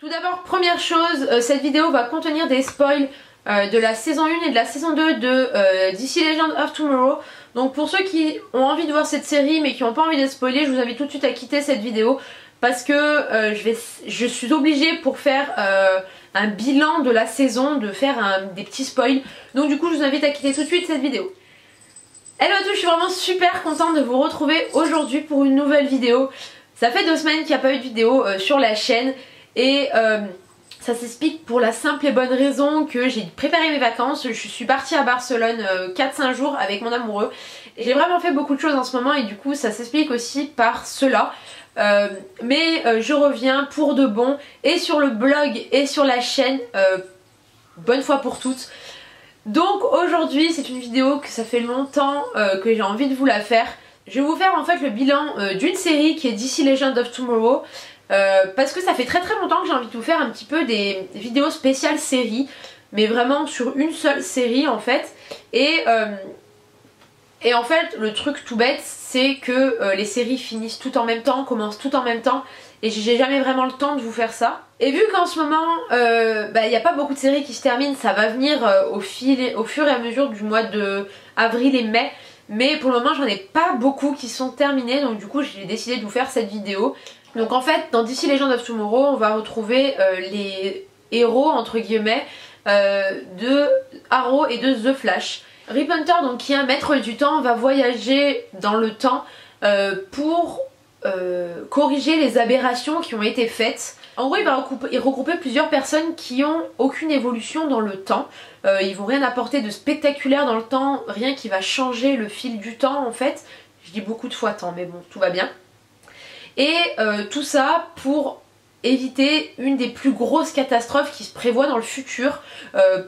Tout d'abord, première chose, cette vidéo va contenir des spoils de la saison 1 et de la saison 2 de DC Legends of Tomorrow. Donc pour ceux qui ont envie de voir cette série mais qui n'ont pas envie d'être spoilés, je vous invite tout de suite à quitter cette vidéo parce que je suis obligée pour faire un bilan de la saison de faire des petits spoils. Donc du coup je vous invite à quitter tout de suite cette vidéo. Hello à tous, je suis vraiment super contente de vous retrouver aujourd'hui pour une nouvelle vidéo. Ça fait 2 semaines qu'il n'y a pas eu de vidéo sur la chaîne et ça s'explique pour la simple et bonne raison que j'ai préparé mes vacances. Je suis partie à Barcelone 4-5 jours avec mon amoureux. J'ai vraiment fait beaucoup de choses en ce moment et du coup ça s'explique aussi par cela. Mais je reviens pour de bon et sur le blog et sur la chaîne bonne fois pour toutes. Donc aujourd'hui c'est une vidéo que ça fait longtemps que j'ai envie de vous la faire. Je vais vous faire en fait le bilan d'une série qui est DC Legends of Tomorrow. Parce que ça fait très longtemps que j'ai envie de vous faire un petit peu des vidéos spéciales séries, mais vraiment sur une seule série en fait. Et en fait le truc tout bête c'est que les séries finissent tout en même temps, commencent tout en même temps, et j'ai jamais vraiment le temps de vous faire ça. Et vu qu'en ce moment il n'y a pas beaucoup de séries qui se terminent, ça va venir au fur et à mesure du mois de avril et mai. Mais pour le moment j'en ai pas beaucoup qui sont terminés, donc du coup j'ai décidé de vous faire cette vidéo. Donc en fait dans DC Legends of Tomorrow on va retrouver les héros entre guillemets de Arrow et de The Flash. Rip Hunter, donc qui est un maître du temps, va voyager dans le temps pour corriger les aberrations qui ont été faites. En gros il va regrouper plusieurs personnes qui ont aucune évolution dans le temps. Ils vont rien apporter de spectaculaire dans le temps, rien qui va changer le fil du temps en fait. Je dis beaucoup de fois temps mais bon tout va bien. Et tout ça pour éviter une des plus grosses catastrophes qui se prévoit dans le futur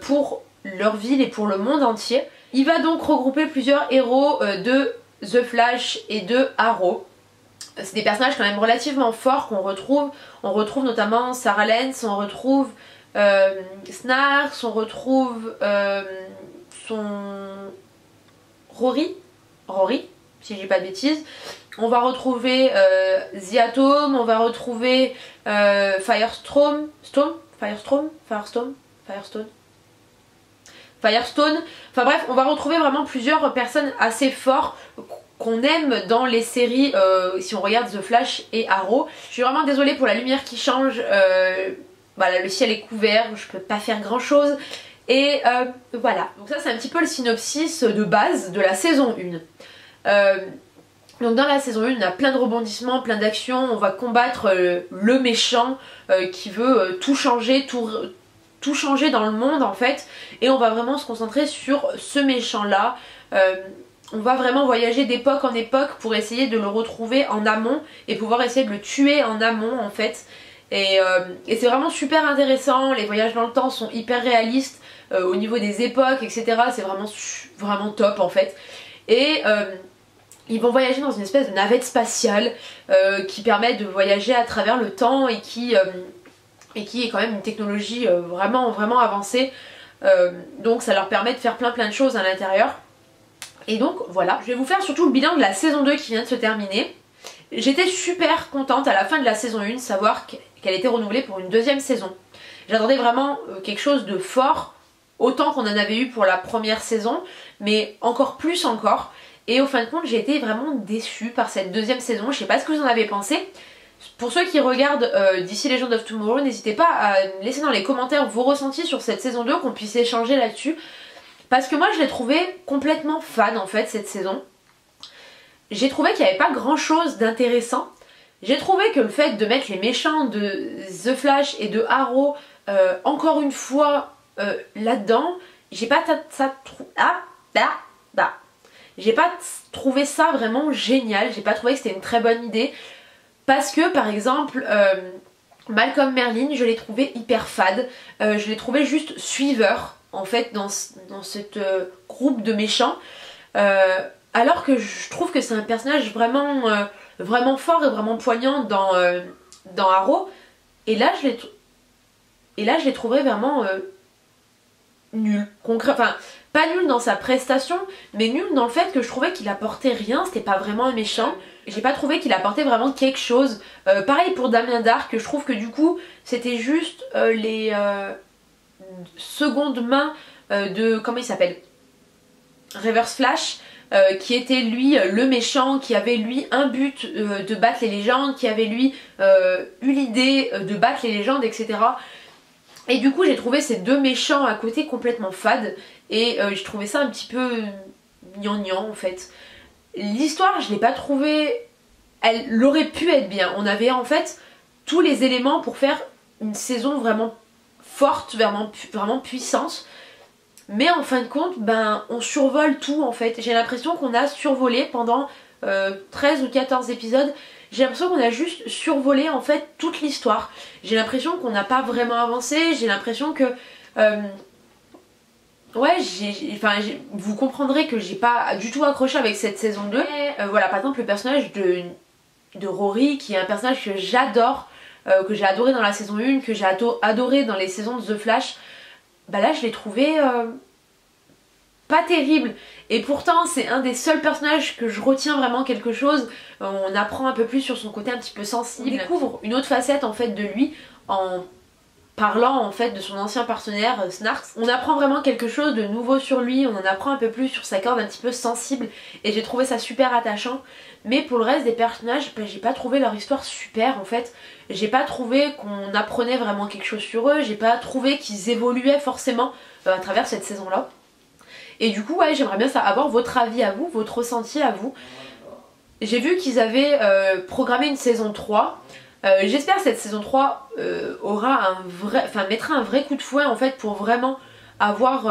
pour leur ville et pour le monde entier. Il va donc regrouper plusieurs héros de The Flash et de Arrow. C'est des personnages quand même relativement forts qu'on retrouve. On retrouve notamment Sarah Lance, on retrouve Snarks, on retrouve Rory, si j'ai pas de bêtises. On va retrouver The Atom, on va retrouver Firestone. Enfin bref, on va retrouver vraiment plusieurs personnes assez fortes qu'on aime dans les séries si on regarde The Flash et Arrow. Je suis vraiment désolée pour la lumière qui change. Voilà, le ciel est couvert, je peux pas faire grand chose. Et voilà, donc ça c'est un petit peu le synopsis de base de la saison 1. Donc dans la saison 1 on a plein de rebondissements, plein d'actions, on va combattre le méchant qui veut tout changer dans le monde en fait, et on va vraiment se concentrer sur ce méchant là. On va vraiment voyager d'époque en époque pour essayer de le retrouver en amont et pouvoir essayer de le tuer en amont en fait. Et c'est vraiment super intéressant, les voyages dans le temps sont hyper réalistes au niveau des époques etc, c'est vraiment top en fait. Et ils vont voyager dans une espèce de navette spatiale qui permet de voyager à travers le temps et qui est quand même une technologie vraiment avancée. Donc ça leur permet de faire plein de choses à l'intérieur. Et donc voilà, je vais vous faire surtout le bilan de la saison 2 qui vient de se terminer. J'étais super contente à la fin de la saison 1 de savoir qu'elle était renouvelée pour une 2e saison. J'attendais vraiment quelque chose de fort, autant qu'on en avait eu pour la première saison, mais encore plus encore. Et au fin de compte j'ai été vraiment déçue par cette 2e saison, je sais pas ce que vous en avez pensé. Pour ceux qui regardent DC Legends of Tomorrow, n'hésitez pas à laisser dans les commentaires vos ressentis sur cette saison 2, qu'on puisse échanger là-dessus. Parce que moi je l'ai trouvée complètement fan en fait cette saison. J'ai trouvé qu'il n'y avait pas grand chose d'intéressant. J'ai trouvé que le fait de mettre les méchants de The Flash et de Arrow encore une fois là-dedans, j'ai pas trouvé ça vraiment génial, j'ai pas trouvé que c'était une très bonne idée. Parce que par exemple Malcolm Merlyn je l'ai trouvé hyper fade, je l'ai trouvé juste suiveur en fait dans cette groupe de méchants, alors que je trouve que c'est un personnage vraiment fort et vraiment poignant dans Arrow. Et là je l'ai trouvé vraiment nul, enfin pas nul dans sa prestation mais nul dans le fait que je trouvais qu'il apportait rien, c'était pas vraiment un méchant. j'ai pas trouvé qu'il apportait vraiment quelque chose. Pareil pour Damien Darhk, je trouve que du coup c'était juste les secondes mains de... comment il s'appelle, Reverse Flash, qui était lui le méchant, qui avait lui un but de battre les légendes, qui avait lui eu l'idée de battre les légendes, etc. Et du coup j'ai trouvé ces deux méchants à côté complètement fades, et j'ai trouvé ça un petit peu gnangnan en fait. L'histoire je l'ai pas trouvée, elle aurait pu être bien, on avait en fait tous les éléments pour faire une saison vraiment forte, vraiment puissante. Mais en fin de compte, ben, on survole tout en fait. J'ai l'impression qu'on a survolé pendant 13 ou 14 épisodes. J'ai l'impression qu'on a juste survolé en fait toute l'histoire. J'ai l'impression qu'on n'a pas vraiment avancé. J'ai l'impression que... ouais, vous comprendrez que j'ai pas du tout accroché avec cette saison 2. Voilà, par exemple le personnage de Rory, qui est un personnage que j'adore, que j'ai adoré dans la saison 1, que j'ai adoré dans les saisons de The Flash. Bah là je l'ai trouvé pas terrible, et pourtant c'est un des seuls personnages que je retiens vraiment quelque chose. On apprend un peu plus sur son côté un petit peu sensible, on découvre une autre facette en fait de lui en parlant en fait de son ancien partenaire Snarks. On apprend vraiment quelque chose de nouveau sur lui, on en apprend un peu plus sur sa corde un petit peu sensible, et j'ai trouvé ça super attachant. Mais pour le reste des personnages, bah, j'ai pas trouvé leur histoire super en fait. J'ai pas trouvé qu'on apprenait vraiment quelque chose sur eux, j'ai pas trouvé qu'ils évoluaient forcément à travers cette saison là. Et du coup ouais, j'aimerais bien avoir votre avis à vous, votre ressenti à vous. J'ai vu qu'ils avaient programmé une saison 3. J'espère que cette saison 3 mettra un vrai coup de fouet en fait pour vraiment avoir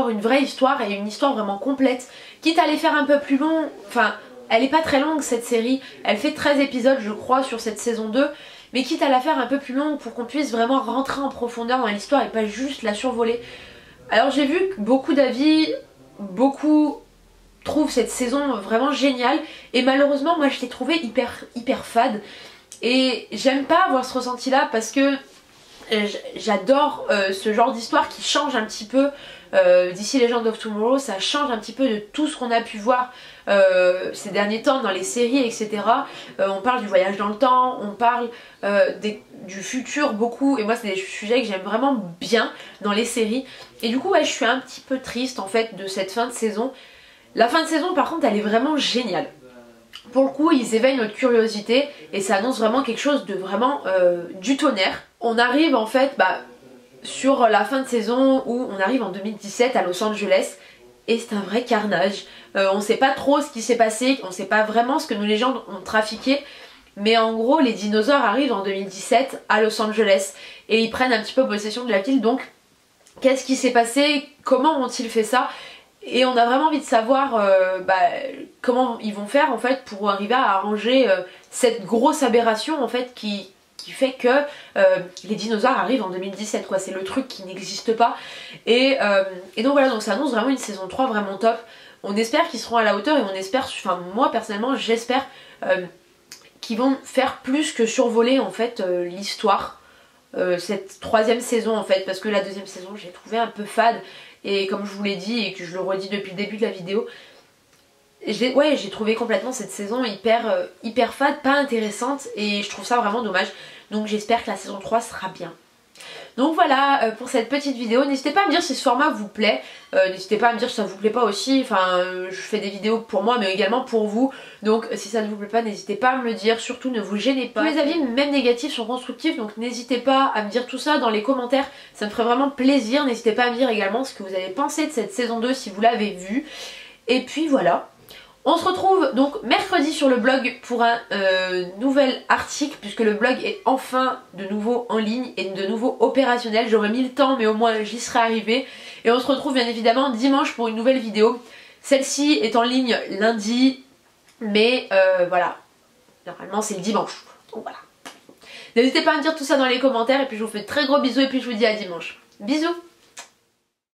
une vraie histoire, et une histoire vraiment complète. Quitte à les faire un peu plus long, enfin elle est pas très longue cette série, elle fait 13 épisodes je crois sur cette saison 2, mais quitte à la faire un peu plus longue pour qu'on puisse vraiment rentrer en profondeur dans l'histoire et pas juste la survoler. Alors j'ai vu que beaucoup d'avis, beaucoup trouvent cette saison vraiment géniale, et malheureusement moi je l'ai trouvée hyper fade, et j'aime pas avoir ce ressenti là parce que j'adore ce genre d'histoire qui change un petit peu. DC Legends of Tomorrow, ça change un petit peu de tout ce qu'on a pu voir ces derniers temps dans les séries, etc. On parle du voyage dans le temps, on parle du futur beaucoup, et moi c'est des sujets que j'aime vraiment bien dans les séries. Et du coup ouais, je suis un petit peu triste en fait de cette fin de saison. La fin de saison par contre elle est vraiment géniale. Pour le coup ils éveillent notre curiosité, et ça annonce vraiment quelque chose de vraiment du tonnerre. On arrive en fait sur la fin de saison où on arrive en 2017 à Los Angeles, et c'est un vrai carnage. On sait pas trop ce qui s'est passé, on sait pas vraiment ce que nos légendes ont trafiqué, mais en gros les dinosaures arrivent en 2017 à Los Angeles et ils prennent un petit peu possession de la ville. Donc qu'est-ce qui s'est passé, comment ont-ils fait ça? Et on a vraiment envie de savoir comment ils vont faire en fait pour arriver à arranger cette grosse aberration en fait qui fait que les dinosaures arrivent en 2017 quoi. C'est le truc qui n'existe pas, et donc voilà, donc ça annonce vraiment une saison 3 vraiment top. On espère qu'ils seront à la hauteur, et on espère, enfin moi personnellement j'espère qu'ils vont faire plus que survoler en fait l'histoire, cette troisième saison en fait, parce que la deuxième saison j'ai trouvé un peu fade, et comme je vous l'ai dit et que je le redis depuis le début de la vidéo, j'ai trouvé complètement cette saison hyper fade, pas intéressante, et je trouve ça vraiment dommage. Donc j'espère que la saison 3 sera bien. Donc voilà pour cette petite vidéo. N'hésitez pas à me dire si ce format vous plaît, n'hésitez pas à me dire si ça vous plaît pas aussi. Enfin je fais des vidéos pour moi mais également pour vous, donc si ça ne vous plaît pas n'hésitez pas à me le dire, surtout ne vous gênez pas. Tous les avis même négatifs sont constructifs, donc n'hésitez pas à me dire tout ça dans les commentaires, ça me ferait vraiment plaisir. N'hésitez pas à me dire également ce que vous avez pensé de cette saison 2 si vous l'avez vue. Et puis voilà. On se retrouve donc mercredi sur le blog pour un nouvel article, puisque le blog est enfin de nouveau en ligne et de nouveau opérationnel. J'aurais mis le temps mais au moins j'y serai arrivée. Et on se retrouve bien évidemment dimanche pour une nouvelle vidéo. Celle-ci est en ligne lundi, mais voilà, normalement c'est le dimanche. Donc voilà. N'hésitez pas à me dire tout ça dans les commentaires, et puis je vous fais de très gros bisous, et puis je vous dis à dimanche. Bisous.